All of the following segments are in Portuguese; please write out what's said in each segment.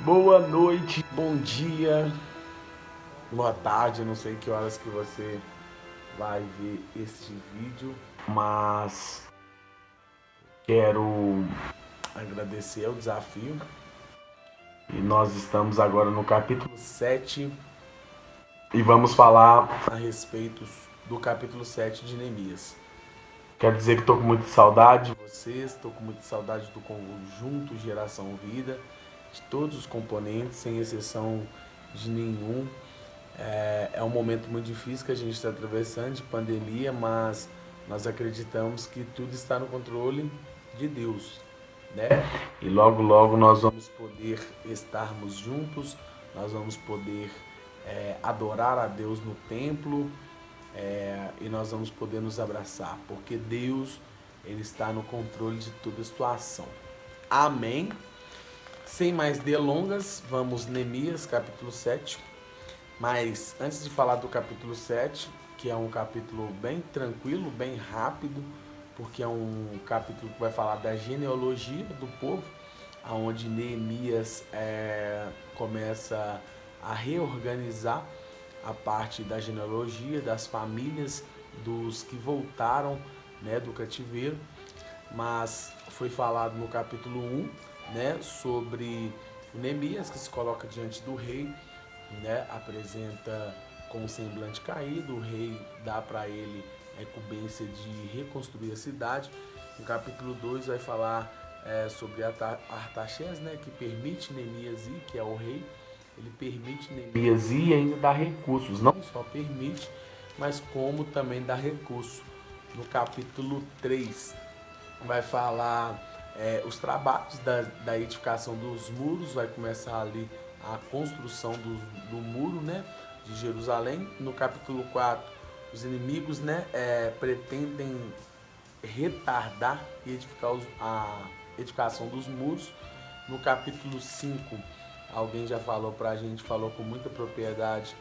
Boa noite, bom dia, boa tarde, eu não sei que horas que você vai ver este vídeo, mas quero agradecer o desafio e nós estamos agora no capítulo 7 e vamos falar a respeito do capítulo 7 de Neemias. Quero dizer que estou com muita saudade de vocês, estou com muita saudade do conjunto Geração Vida, de todos os componentes, sem exceção de nenhum. É um momento muito difícil que a gente está atravessando de pandemia, mas nós acreditamos que tudo está no controle de Deus, né? E logo, logo nós vamos poder estarmos juntos, nós vamos poder adorar a Deus no templo, e nós vamos poder nos abraçar, porque Deus, Ele está no controle de toda a situação. Amém? Sem mais delongas, vamos Neemias, capítulo 7. Mas antes de falar do capítulo 7, que é um capítulo bem tranquilo, bem rápido, porque é um capítulo que vai falar da genealogia do povo, onde Neemias começa a reorganizar a parte da genealogia, das famílias dos que voltaram, né, do cativeiro. Mas foi falado no capítulo 1, né, sobre Neemias, que se coloca diante do rei, né, apresenta com o semblante caído, o rei dá para ele a incumbência de reconstruir a cidade. No capítulo 2 vai falar sobre Artaxerxes, né, que permite Neemias ir, que é o rei, ele permite Neemias ir e ainda dá recursos, não só permite, mas como também dá recurso. No capítulo 3 vai falar os trabalhos da edificação dos muros, vai começar ali a construção do muro, né, de Jerusalém. No capítulo 4, os inimigos, né, pretendem retardar e edificar a edificação dos muros. No capítulo 5, alguém já falou pra gente, falou com muita propriedade,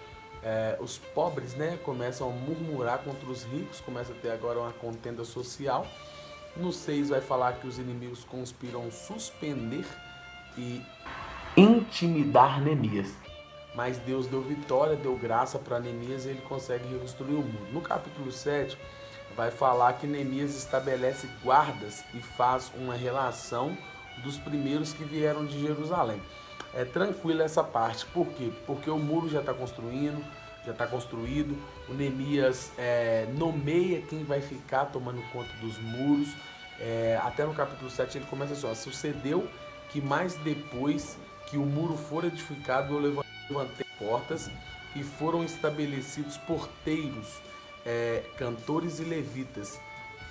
os pobres, né, começam a murmurar contra os ricos, começa a ter agora uma contenda social. No 6 vai falar que os inimigos conspiram suspender e intimidar Neemias. Mas Deus deu vitória, deu graça para Neemias e ele consegue reconstruir o muro. No capítulo 7 vai falar que Neemias estabelece guardas e faz uma relação dos primeiros que vieram de Jerusalém. É tranquila essa parte. Por quê? Porque o muro já está construído. O Neemias nomeia quem vai ficar tomando conta dos muros. Até no capítulo 7 ele começa assim: ó, sucedeu que mais depois que o muro for edificado, eu levantei portas e foram estabelecidos porteiros, cantores e levitas.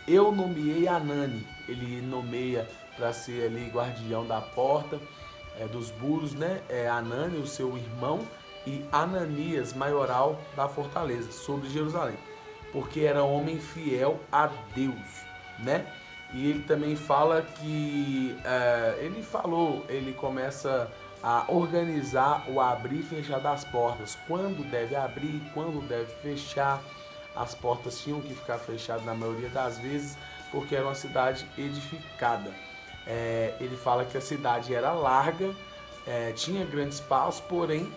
Eu nomeei Anani, ele nomeia para ser ali guardião da porta, dos muros, né? Anani, o seu irmão, e Ananias, maioral da fortaleza, sobre Jerusalém, porque era homem fiel a Deus, né? E ele também fala que ele começa a organizar o abrir e fechar das portas, quando deve abrir, quando deve fechar. As portas tinham que ficar fechadas na maioria das vezes, porque era uma cidade edificada. Ele fala que a cidade era larga, tinha grande espaço, porém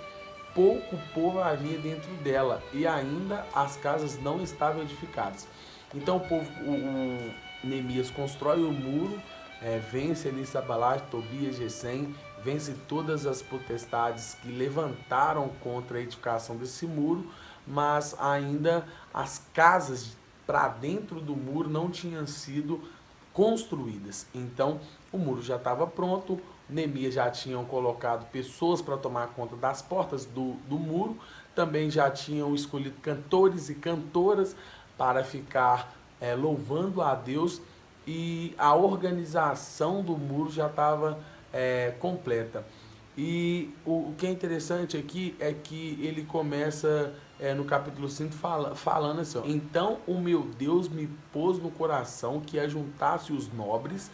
pouco povo havia dentro dela e ainda as casas não estavam edificadas. Então o Neemias constrói o muro, vence ali Sabalate, Tobias, Gesem, vence todas as potestades que levantaram contra a edificação desse muro, mas ainda as casas para dentro do muro não tinham sido construídas. Então o muro já estava pronto, Neemias já tinham colocado pessoas para tomar conta das portas do muro, também já tinham escolhido cantores e cantoras para ficar louvando a Deus, e a organização do muro já estava completa. E o que é interessante aqui é que ele começa no capítulo 5 falando assim: ó, então o meu Deus me pôs no coração que ajuntasse os nobres,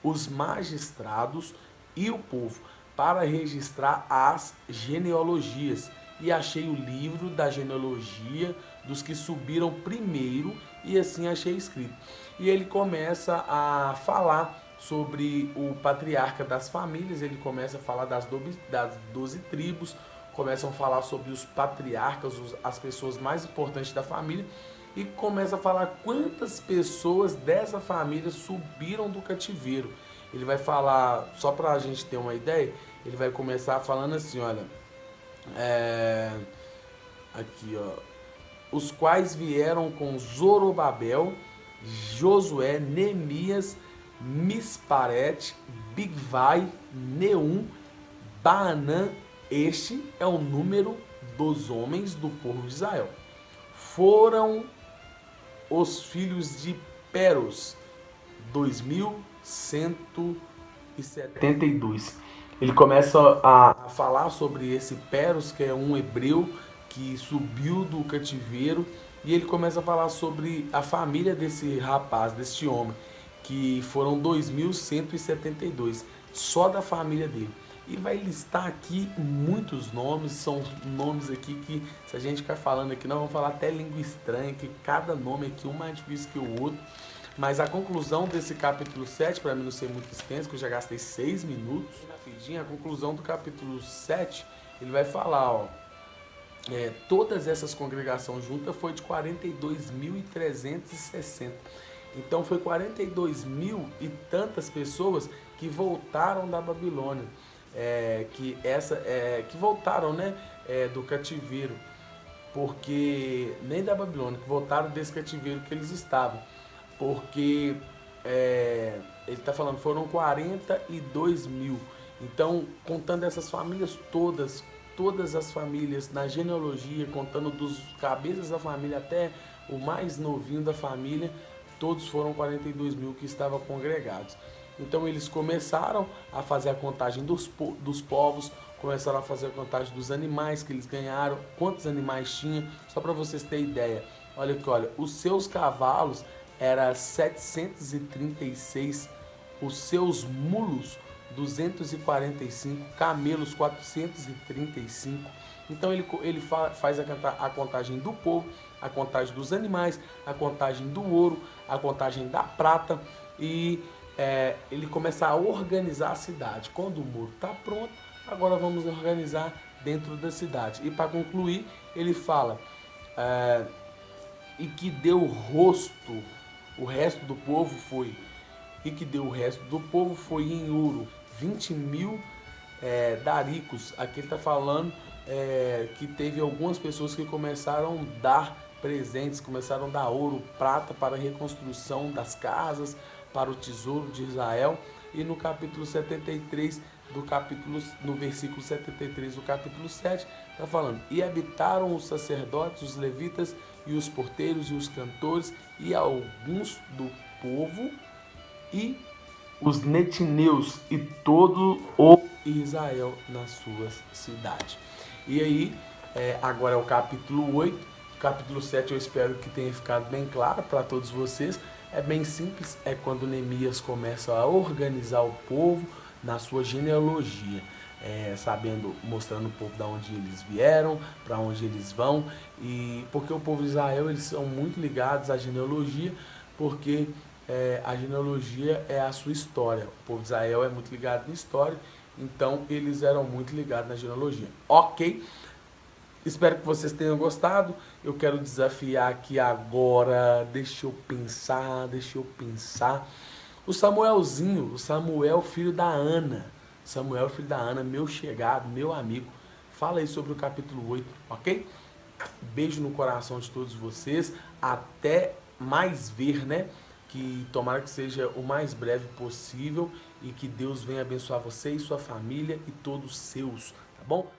os magistrados e o povo para registrar as genealogias. E achei o livro da genealogia dos que subiram primeiro, e assim achei escrito. E ele começa a falar sobre o patriarca das famílias, ele começa a falar das 12 tribos, começam a falar sobre os patriarcas, as pessoas mais importantes da família, e começa a falar quantas pessoas dessa família subiram do cativeiro. Ele vai falar, só para a gente ter uma ideia, ele vai começar falando assim, olha, aqui ó, os quais vieram com Zorobabel, Josué, Neemias, Misparete, Bigvai, Neum, Baanã. Este é o número dos homens do povo de Israel. Foram os filhos de Peros, 2172. Ele começa a falar sobre esse Peros, que é um hebreu que subiu do cativeiro, e ele começa a falar sobre a família desse rapaz, deste homem, que foram 2172, só da família dele. E vai listar aqui muitos nomes, são nomes aqui que, se a gente ficar falando aqui, nós vamos falar até língua estranha, que cada nome aqui um mais difícil que o outro. Mas a conclusão desse capítulo 7, para mim não ser muito extenso, que eu já gastei 6 minutos, rapidinho, a conclusão do capítulo 7, ele vai falar, ó, todas essas congregações juntas foi de 42.360. Então foi 42 mil e tantas pessoas que voltaram da Babilônia, que voltaram, né, do cativeiro, porque nem da Babilônia, que voltaram desse cativeiro que eles estavam, porque ele está falando foram 42 mil. Então, contando essas famílias todas as famílias na genealogia, contando dos cabeças da família até o mais novinho da família, todos foram 42 mil que estavam congregados. Então eles começaram a fazer a contagem dos povos, começaram a fazer a contagem dos animais que eles ganharam, quantos animais tinha, só para vocês terem ideia. Olha aqui, olha, os seus cavalos eram 736, os seus mulos 245, camelos 435. Então ele faz a contagem do povo, a contagem dos animais, a contagem do ouro, a contagem da prata, e ele começa a organizar a cidade. Quando o muro está pronto, agora vamos organizar dentro da cidade. E para concluir, ele fala e que deu o resto do povo foi, em ouro 20 mil daricos. Aqui ele está falando que teve algumas pessoas que começaram a dar presentes, começaram a dar ouro, prata para a reconstrução das casas, para o tesouro de Israel. E no capítulo 73, no versículo 73 do capítulo 7, está falando: e habitaram os sacerdotes, os levitas, e os porteiros, e os cantores, e alguns do povo, e os netineus, e todo o Israel nas suas cidades. E aí, agora é o capítulo 8. Capítulo 7 eu espero que tenha ficado bem claro para todos vocês. É bem simples, é quando Neemias começa a organizar o povo na sua genealogia, mostrando o povo de onde eles vieram, para onde eles vão, e porque o povo de Israel, eles são muito ligados à genealogia, porque a genealogia é a sua história. O povo de Israel é muito ligado na história, então eles eram muito ligados na genealogia. Ok? Espero que vocês tenham gostado. Eu quero desafiar aqui agora, deixa eu pensar. O Samuel, filho da Ana, meu chegado, meu amigo, fala aí sobre o capítulo 8, ok? Beijo no coração de todos vocês, até mais ver, né? Que tomara que seja o mais breve possível e que Deus venha abençoar você e sua família e todos os seus, tá bom?